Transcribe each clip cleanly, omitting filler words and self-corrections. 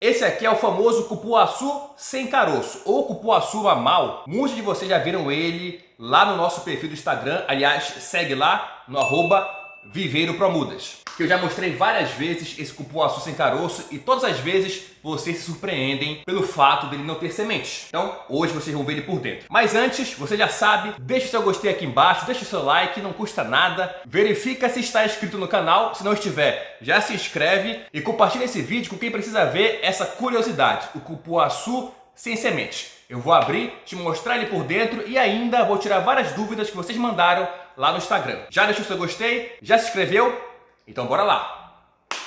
Esse aqui é o famoso cupuaçu sem caroço, ou cupuaçu normal. Muitos de vocês já viram ele lá no nosso perfil do Instagram. Aliás, segue lá no @viveiropromudas. Que eu já mostrei várias vezes esse cupuaçu sem caroço e todas as vezes vocês se surpreendem pelo fato dele não ter sementes. Então, hoje vocês vão ver ele por dentro. Mas antes, você já sabe, deixa o seu gostei aqui embaixo, deixa o seu like, não custa nada. Verifica se está inscrito no canal, se não estiver, já se inscreve e compartilha esse vídeo com quem precisa ver essa curiosidade, o cupuaçu sem semente. Eu vou abrir, te mostrar ele por dentro e ainda vou tirar várias dúvidas que vocês mandaram lá no Instagram. Já deixou o seu gostei? Já se inscreveu? Então bora lá!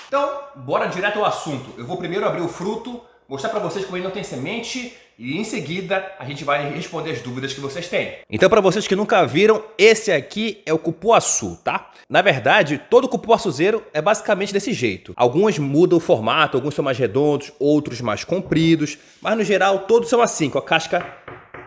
Então, bora direto ao assunto. Eu vou primeiro abrir o fruto, mostrar para vocês como ele não tem semente e em seguida a gente vai responder as dúvidas que vocês têm. Então, para vocês que nunca viram, esse aqui é o cupuaçu, tá? Na verdade, todo cupuaçuzeiro é basicamente desse jeito. Alguns mudam o formato, alguns são mais redondos, outros mais compridos, mas no geral todos são assim, com a casca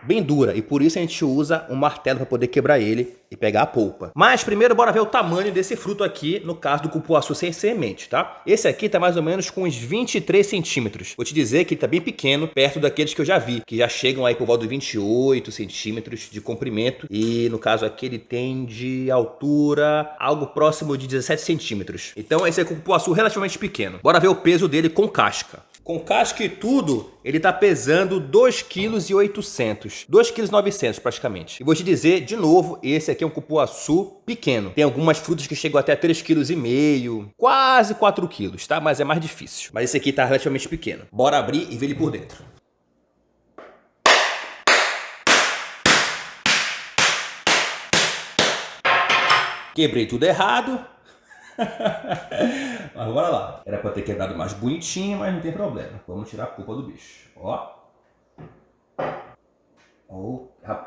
bem dura, e por isso a gente usa um martelo para poder quebrar ele e pegar a polpa. Mas primeiro bora ver o tamanho desse fruto aqui, no caso do cupuaçu sem semente, tá? Esse aqui tá mais ou menos com uns 23 centímetros. Vou te dizer que ele tá bem pequeno, perto daqueles que eu já vi, que já chegam aí por volta de 28 centímetros de comprimento, e no caso aqui ele tem de altura algo próximo de 17 centímetros. Então esse é um cupuaçu relativamente pequeno. Bora ver o peso dele com casca. Com casca e tudo, ele tá pesando 2,8 kg. 2,9 kg praticamente. E vou te dizer, de novo, esse aqui é um cupuaçu pequeno. Tem algumas frutas que chegam até 3,5 kg, quase 4 kg, tá? Mas é mais difícil. Mas esse aqui tá relativamente pequeno. Bora abrir e ver ele por dentro. Quebrei tudo errado. Mas bora lá. Era pra ter quebrado mais bonitinho, mas não tem problema. Vamos tirar a polpa do bicho. Ó.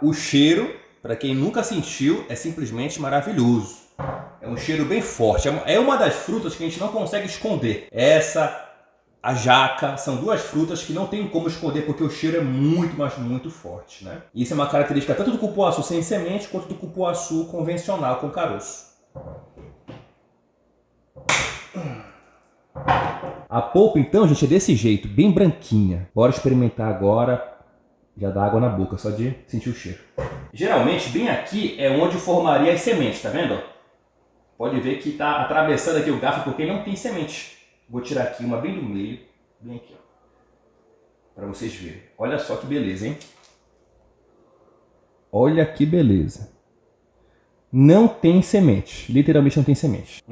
O cheiro, para quem nunca sentiu, é simplesmente maravilhoso. É um cheiro bem forte. É uma das frutas que a gente não consegue esconder. Essa, a jaca, são duas frutas que não tem como esconder porque o cheiro é muito, mas muito forte, né? Isso é uma característica tanto do cupuaçu sem semente quanto do cupuaçu convencional com caroço. A polpa então, gente, é desse jeito, bem branquinha. Bora experimentar agora. Já dá água na boca só de sentir o cheiro. Geralmente, bem aqui é onde formaria as sementes, tá vendo? Pode ver que tá atravessando aqui o garfo porque não tem semente. Vou tirar aqui uma bem do meio, bem aqui, ó, para vocês verem. Olha só que beleza, hein? Olha que beleza. Não tem semente, literalmente não tem semente.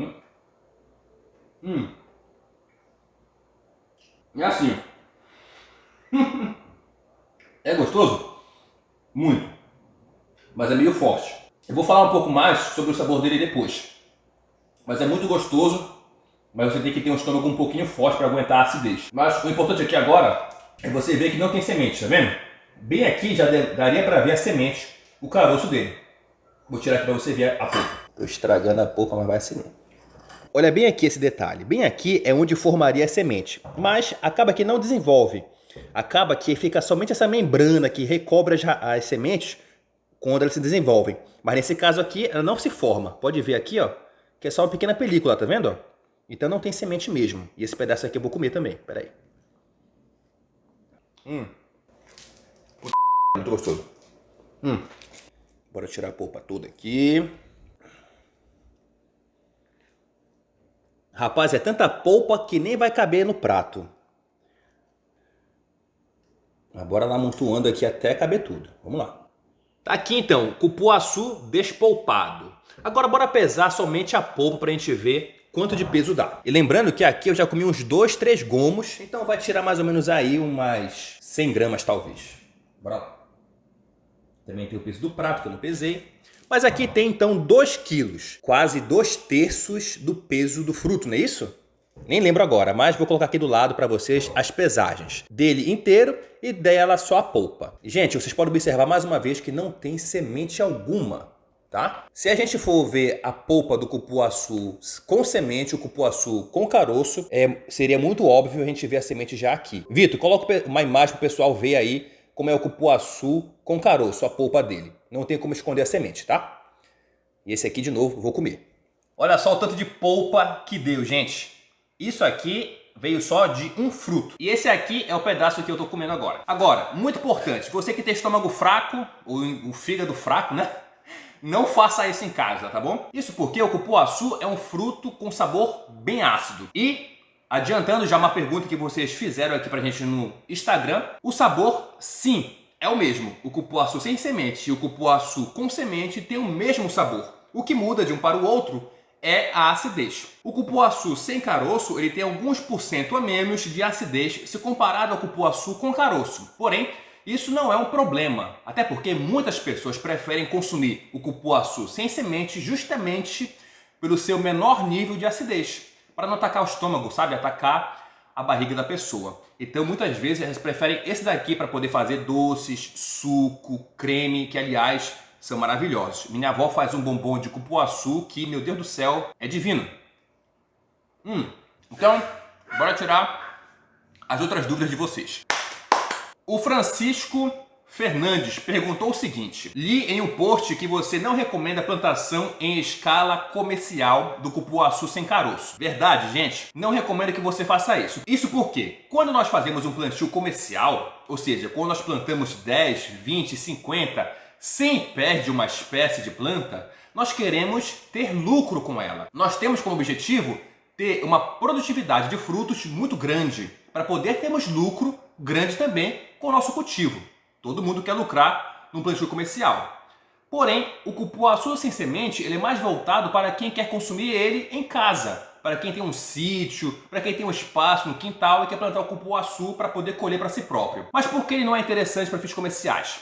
É assim. É gostoso? Muito. Mas é meio forte. Eu vou falar um pouco mais sobre o sabor dele depois. Mas é muito gostoso. Mas você tem que ter um estômago um pouquinho forte para aguentar a acidez. Mas o importante aqui agora é você ver que não tem semente, tá vendo? Bem aqui já daria para ver a semente, o caroço dele. Vou tirar aqui para você ver a polpa. Tô estragando a polpa, mas vai assim mesmo. Olha bem aqui esse detalhe. Bem aqui é onde formaria a semente. Mas acaba que não desenvolve. Acaba que fica somente essa membrana que recobre as sementes quando elas se desenvolvem. Mas nesse caso aqui, ela não se forma. Pode ver aqui, ó, que é só uma pequena película, tá vendo? Ó? Então não tem semente mesmo. E esse pedaço aqui eu vou comer também. Pera aí. Muito gostoso. Bora tirar a polpa toda aqui. Rapaz, é tanta polpa que nem vai caber no prato. Bora lá amontoando aqui até caber tudo. Vamos lá. Tá aqui então, cupuaçu despolpado. Agora bora pesar somente a polpa pra gente ver quanto de peso dá. E lembrando que aqui eu já comi uns 2, 3 gomos, então vai tirar mais ou menos aí umas 100 gramas talvez. Bora lá. Também tem o peso do prato que eu não pesei. Mas aqui tem então 2 quilos, quase 2/3 do peso do fruto, não é isso? Nem lembro agora, mas vou colocar aqui do lado para vocês as pesagens dele inteiro e dela só a polpa. Gente, vocês podem observar mais uma vez que não tem semente alguma, tá? Se a gente for ver a polpa do cupuaçu com semente, o cupuaçu com caroço, seria muito óbvio a gente ver a semente já aqui. Vitor, coloca uma imagem para o pessoal ver aí como é o cupuaçu com caroço, a polpa dele. Não tem como esconder a semente, tá? E esse aqui, de novo, vou comer. Olha só o tanto de polpa que deu, gente. Isso aqui veio só de um fruto. E esse aqui é o pedaço que eu tô comendo agora. Agora, muito importante, você que tem estômago fraco, ou o fígado fraco, né? Não faça isso em casa, tá bom? Isso porque o cupuaçu é um fruto com sabor bem ácido. E, adiantando já uma pergunta que vocês fizeram aqui pra gente no Instagram, o sabor, sim, é o mesmo. O cupuaçu sem semente e o cupuaçu com semente tem o mesmo sabor. O que muda de um para o outro é a acidez. O cupuaçu sem caroço ele tem alguns % a menos de acidez se comparado ao cupuaçu com caroço. Porém, isso não é um problema, até porque muitas pessoas preferem consumir o cupuaçu sem semente justamente pelo seu menor nível de acidez, para não atacar o estômago, sabe? Atacar a barriga da pessoa. Então muitas vezes eles preferem esse daqui para poder fazer doces, suco, creme, que aliás são maravilhosos. Minha avó faz um bombom de cupuaçu que, meu Deus do céu, é divino. Então, bora tirar as outras dúvidas de vocês. O Francisco Fernandes perguntou o seguinte: li em um post que você não recomenda a plantação em escala comercial do cupuaçu sem caroço. Verdade, gente? Não recomendo que você faça isso. Isso porque quando nós fazemos um plantio comercial, ou seja, quando nós plantamos 10, 20, 50, 100 pés de uma espécie de planta, nós queremos ter lucro com ela. Nós temos como objetivo ter uma produtividade de frutos muito grande, para poder termos lucro grande também com o nosso cultivo. Todo mundo quer lucrar num plantio comercial. Porém, o cupuaçu sem semente ele é mais voltado para quem quer consumir ele em casa, para quem tem um sítio, para quem tem um espaço no quintal e quer plantar o cupuaçu para poder colher para si próprio. Mas por que ele não é interessante para fins comerciais?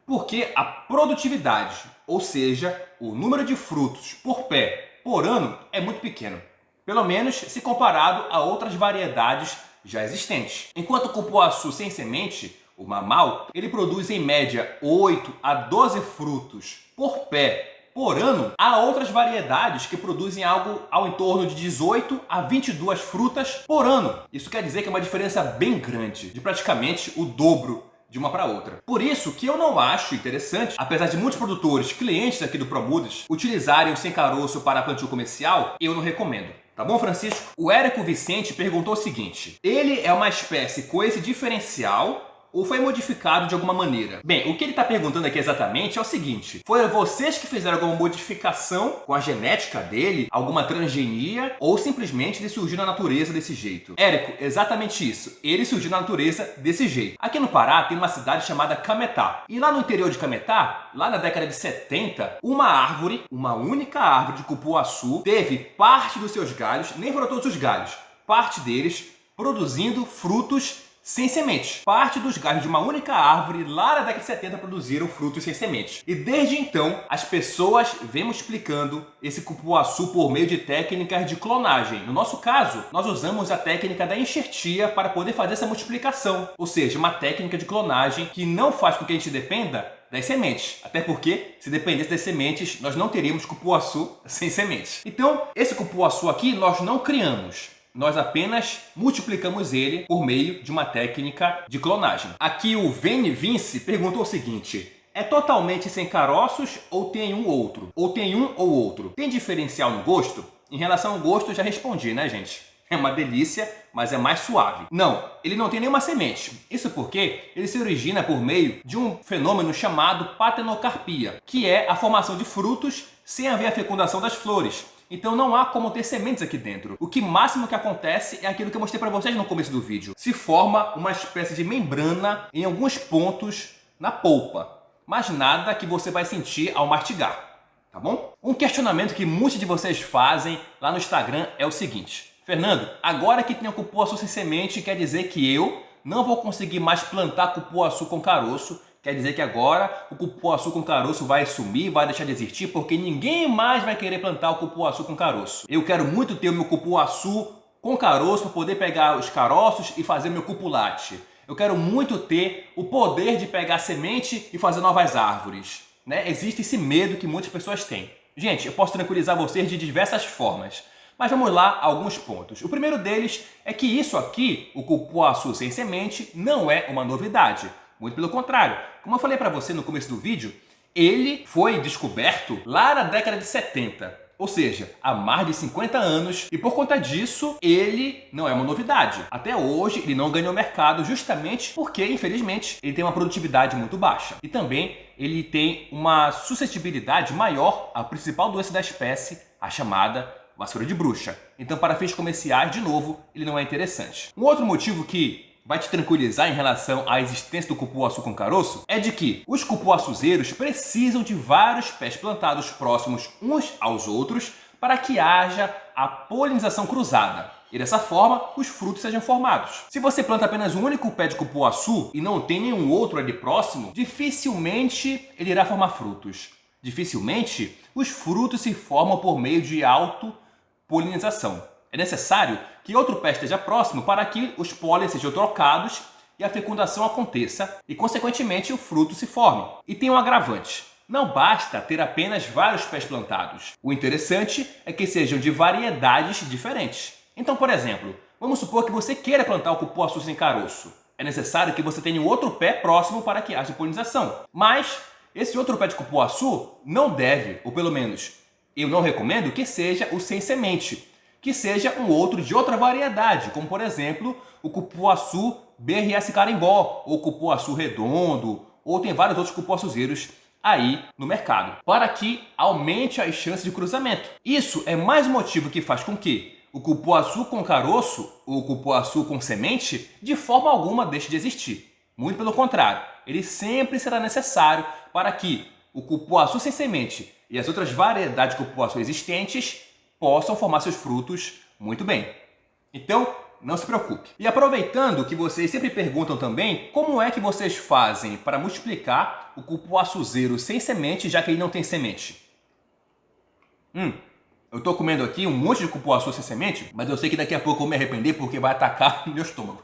Porque a produtividade, ou seja, o número de frutos por pé por ano é muito pequeno. Pelo menos se comparado a outras variedades já existentes. Enquanto o cupuaçu sem semente, o mamau, ele produz em média 8 a 12 frutos por pé por ano, há outras variedades que produzem algo ao entorno de 18 a 22 frutas por ano. Isso quer dizer que é uma diferença bem grande, de praticamente o dobro de uma para outra. Por isso que eu não acho interessante, apesar de muitos produtores, clientes aqui do Promudas, utilizarem o sem caroço para plantio comercial, eu não recomendo. Tá bom, Francisco? O Érico Vicente perguntou o seguinte: ele é uma espécie com esse diferencial ou foi modificado de alguma maneira? Bem, o que ele está perguntando aqui exatamente é o seguinte: foi vocês que fizeram alguma modificação com a genética dele, alguma transgenia, ou simplesmente ele surgiu na natureza desse jeito? Érico, exatamente isso. Ele surgiu na natureza desse jeito. Aqui no Pará tem uma cidade chamada Cametá. E lá no interior de Cametá, lá na década de 70, uma árvore, uma única árvore de cupuaçu, teve parte dos seus galhos, nem foram todos os galhos, parte deles produzindo frutos sem semente. Parte dos galhos de uma única árvore lá na década de 70 produziram frutos sem semente. E desde então, as pessoas vêm multiplicando esse cupuaçu por meio de técnicas de clonagem. No nosso caso, nós usamos a técnica da enxertia para poder fazer essa multiplicação. Ou seja, uma técnica de clonagem que não faz com que a gente dependa das sementes. Até porque, se dependesse das sementes, nós não teríamos cupuaçu sem sementes. Então, esse cupuaçu aqui nós não criamos. Nós apenas multiplicamos ele por meio de uma técnica de clonagem. Aqui o Vene Vince perguntou o seguinte: é totalmente sem caroços ou tem um ou outro? Ou tem um ou outro? Tem diferencial no gosto? Em relação ao gosto eu já respondi, né, gente? É uma delícia, mas é mais suave. Não, ele não tem nenhuma semente. Isso porque ele se origina por meio de um fenômeno chamado patenocarpia, que é a formação de frutos sem haver a fecundação das flores. Então não há como ter sementes aqui dentro. O que máximo que acontece é aquilo que eu mostrei para vocês no começo do vídeo. Se forma uma espécie de membrana em alguns pontos na polpa, mas nada que você vai sentir ao mastigar, tá bom? Um questionamento que muitos de vocês fazem lá no Instagram é o seguinte: Fernando, agora que tem o cupuaçu sem semente, quer dizer que eu não vou conseguir mais plantar cupuaçu com caroço? Quer dizer que agora o cupuaçu com caroço vai sumir, vai deixar de existir, porque ninguém mais vai querer plantar o cupuaçu com caroço. Eu quero muito ter o meu cupuaçu com caroço para poder pegar os caroços e fazer meu cupulate. Eu quero muito ter o poder de pegar semente e fazer novas árvores, né? Existe esse medo que muitas pessoas têm. Gente, eu posso tranquilizar vocês de diversas formas. Mas vamos lá a alguns pontos. O primeiro deles é que isso aqui, o cupuaçu sem semente, não é uma novidade. Muito pelo contrário. Como eu falei para você no começo do vídeo, ele foi descoberto lá na década de 70. ou seja, há mais de 50 anos, e por conta disso, ele não é uma novidade. Até hoje, ele não ganhou mercado justamente porque, infelizmente, ele tem uma produtividade muito baixa. E também ele tem uma suscetibilidade maior à principal doença da espécie, a chamada vassoura de bruxa. Então, para fins comerciais, de novo, ele não é interessante. Um outro motivo que vai te tranquilizar em relação à existência do cupuaçu com caroço é de que os cupuaçuzeiros precisam de vários pés plantados próximos uns aos outros para que haja a polinização cruzada e dessa forma os frutos sejam formados. Se você planta apenas um único pé de cupuaçu e não tem nenhum outro ali próximo, dificilmente ele irá formar frutos. Dificilmente os frutos se formam por meio de autopolinização. É necessário que outro pé esteja próximo para que os pólenes sejam trocados e a fecundação aconteça e, consequentemente, o fruto se forme. E tem um agravante. Não basta ter apenas vários pés plantados. O interessante é que sejam de variedades diferentes. Então, por exemplo, vamos supor que você queira plantar o cupuaçu sem caroço. É necessário que você tenha um outro pé próximo para que haja polinização. Mas esse outro pé de cupuaçu não deve, ou pelo menos eu não recomendo, que seja o sem semente. Que seja um outro de outra variedade, como por exemplo o cupuaçu BRS Carimbó, ou cupuaçu redondo, ou tem vários outros cupuaçuzeiros aí no mercado, para que aumente as chances de cruzamento. Isso é mais um motivo que faz com que o cupuaçu com caroço, ou cupuaçu com semente, de forma alguma deixe de existir. Muito pelo contrário, ele sempre será necessário para que o cupuaçu sem semente e as outras variedades de cupuaçu existentes possam formar seus frutos muito bem. Então, não se preocupe. E aproveitando que vocês sempre perguntam também, como é que vocês fazem para multiplicar o cupuaçuzeiro sem semente, já que ele não tem semente? Eu estou comendo aqui um monte de cupuaçu sem semente, mas eu sei que daqui a pouco eu vou me arrepender porque vai atacar meu estômago.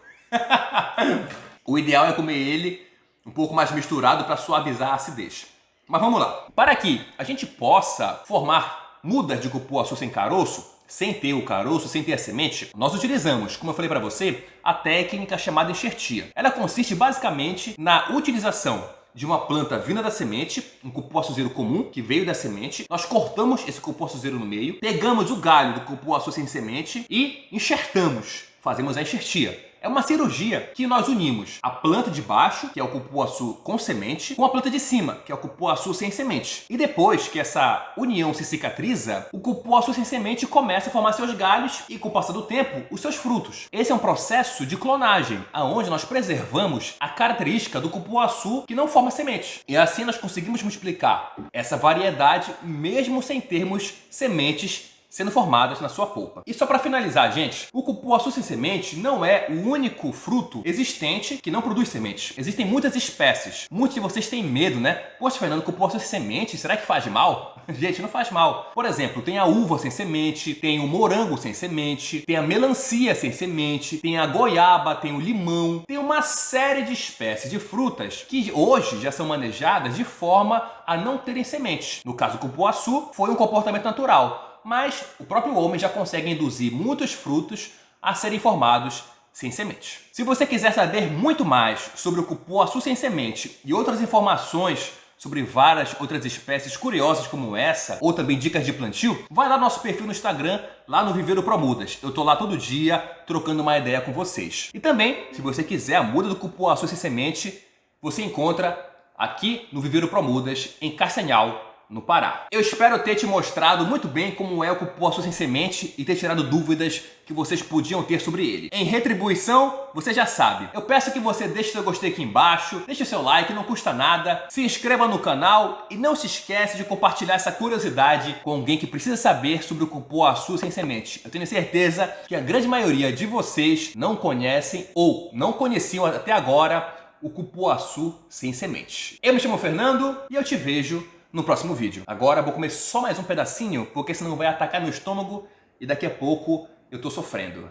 O ideal é comer ele um pouco mais misturado para suavizar a acidez. Mas vamos lá. Para que a gente possa formar mudas de cupuaçu sem caroço, sem ter o caroço, sem ter a semente, nós utilizamos, como eu falei para você, a técnica chamada enxertia. Ela consiste basicamente na utilização de uma planta vinda da semente, um cupuaçuzeiro comum que veio da semente. Nós cortamos esse cupuaçuzeiro no meio, pegamos o galho do cupuaçu sem semente e enxertamos. Fazemos a enxertia. É uma cirurgia que nós unimos a planta de baixo, que é o cupuaçu com semente, com a planta de cima, que é o cupuaçu sem semente. E depois que essa união se cicatriza, o cupuaçu sem semente começa a formar seus galhos e, com o passar do tempo, os seus frutos. Esse é um processo de clonagem, onde nós preservamos a característica do cupuaçu que não forma semente. E assim nós conseguimos multiplicar essa variedade mesmo sem termos sementes sendo formadas na sua polpa. E só para finalizar, gente, o cupuaçu sem semente não é o único fruto existente que não produz sementes. Existem muitas espécies. Muitos de vocês têm medo, né? Poxa, Fernando, cupuaçu sem semente, será que faz mal? Gente, não faz mal. Por exemplo, tem a uva sem semente, tem o morango sem semente, tem a melancia sem semente, tem a goiaba, tem o limão, tem uma série de espécies de frutas que hoje já são manejadas de forma a não terem sementes. No caso do cupuaçu, foi um comportamento natural. Mas o próprio homem já consegue induzir muitos frutos a serem formados sem semente. Se você quiser saber muito mais sobre o cupuaçu sem semente e outras informações sobre várias outras espécies curiosas como essa, ou também dicas de plantio, vai lá no nosso perfil no Instagram, lá no Viveiro Pro Mudas. Eu tô lá todo dia trocando uma ideia com vocês. E também, se você quiser a muda do cupuaçu sem semente, você encontra aqui no Viveiro Pro Mudas, em Castanhal, no Pará. Eu espero ter te mostrado muito bem como é o cupuaçu sem semente e ter tirado dúvidas que vocês podiam ter sobre ele. Em retribuição, você já sabe, eu peço que você deixe seu gostei aqui embaixo, deixe o seu like, não custa nada, se inscreva no canal e não se esquece de compartilhar essa curiosidade com alguém que precisa saber sobre o cupuaçu sem semente. Eu tenho certeza que a grande maioria de vocês não conhecem ou não conheciam até agora o cupuaçu sem semente. Eu me chamo Fernando e eu te vejo no próximo vídeo. Agora vou comer só mais um pedacinho, porque senão vai atacar meu estômago e daqui a pouco eu tô sofrendo.